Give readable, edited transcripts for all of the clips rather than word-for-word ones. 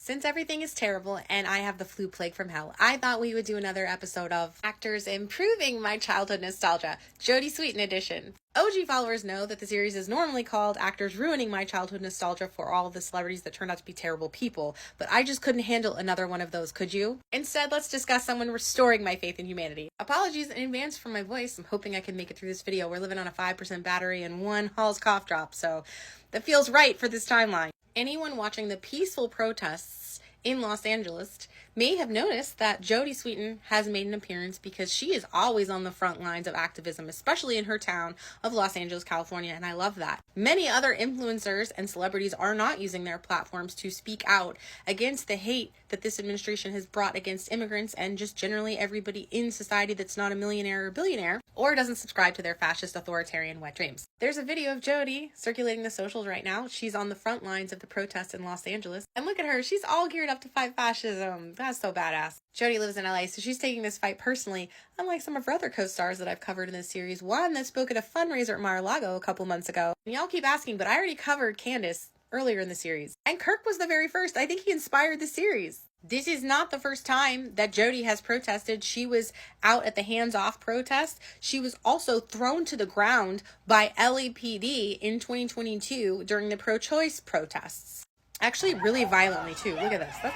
Since everything is terrible and I have the flu plague from hell, I thought we would do another episode of Actors Improving My Childhood Nostalgia, Jodi Sweetin edition. OG followers know that the series is normally called Actors Ruining My Childhood Nostalgia for all of the celebrities that turned out to be terrible people, but I just couldn't handle another one of those, could you? Instead, let's discuss someone restoring my faith in humanity. Apologies in advance for my voice. I'm hoping I can make it through this video. We're living on a 5% battery and one Hall's cough drop, so that feels right for this timeline. Anyone watching the peaceful protests in Los Angeles may have noticed that Jodi Sweetin has made an appearance because she is always on the front lines of activism, especially in her town of Los Angeles, California, and I love that. Many other influencers and celebrities are not using their platforms to speak out against the hate that this administration has brought against immigrants and just generally everybody in society that's not a millionaire or billionaire or doesn't subscribe to their fascist authoritarian wet dreams. There's a video of Jodi circulating the socials right now. She's on the front lines of the protests in Los Angeles, and look at her, she's all geared up to fight fascism. That's so badass. Jodi lives in LA, so she's taking this fight personally, unlike some of her other co-stars that I've covered in this series. One that spoke at a fundraiser at Mar-a-Lago a couple months ago. And y'all keep asking, but I already covered Candace earlier in the series. And Kirk was the very first. I think he inspired the series. This is not the first time that Jodi has protested. She was out at the Hands Off protest. She was also thrown to the ground by LAPD in 2022 during the pro-choice protests. Actually, really violently too. Look at this.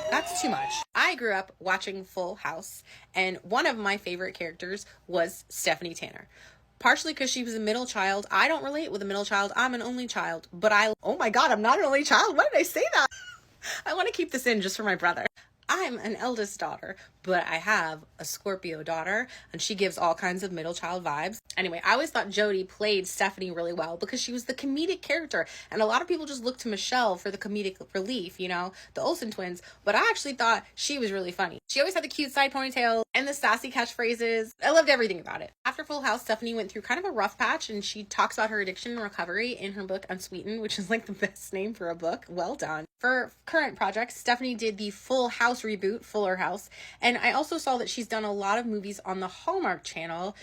That's too much. I grew up watching Full House, and one of my favorite characters was Stephanie Tanner. Partially because she was a middle child. I don't relate with a middle child. I'm an only child. But oh my God, I'm not an only child. Why did I say that? I want to keep this in just for my brother. I'm an eldest daughter, but I have a Scorpio daughter, and she gives all kinds of middle child vibes. Anyway, I always thought Jodi played Stephanie really well because she was the comedic character, and a lot of people just look to Michelle for the comedic relief, you know, the Olsen twins, but I actually thought she was really funny. She always had the cute side ponytail and the sassy catchphrases. I loved everything about it. After Full House, Stephanie went through kind of a rough patch, and she talks about her addiction and recovery in her book Unsweetened, which is like the best name for a book. Well done. For current projects, Stephanie did the Full House reboot, Fuller House, and I also saw that she's done a lot of movies on the Hallmark Channel.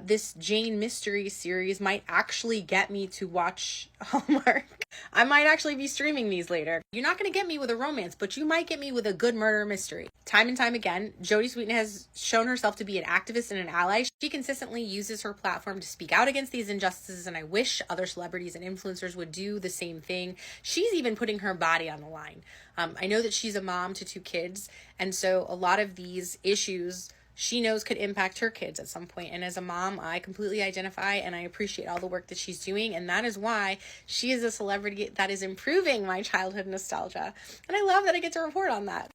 This Jane mystery series might actually get me to watch Hallmark. I might actually be streaming these later. You're not going to get me with a romance, but you might get me with a good murder mystery. Time and time again, Jodi Sweetin has shown herself to be an activist and an ally. She consistently uses her platform to speak out against these injustices, and I wish other celebrities and influencers would do the same thing. She's even putting her body on the line. I know that she's a mom to 2 kids, and so a lot of these issues she knows could impact her kids at some point. And as a mom, I completely identify and I appreciate all the work that she's doing. And that is why she is a celebrity that is improving my childhood nostalgia. And I love that I get to report on that.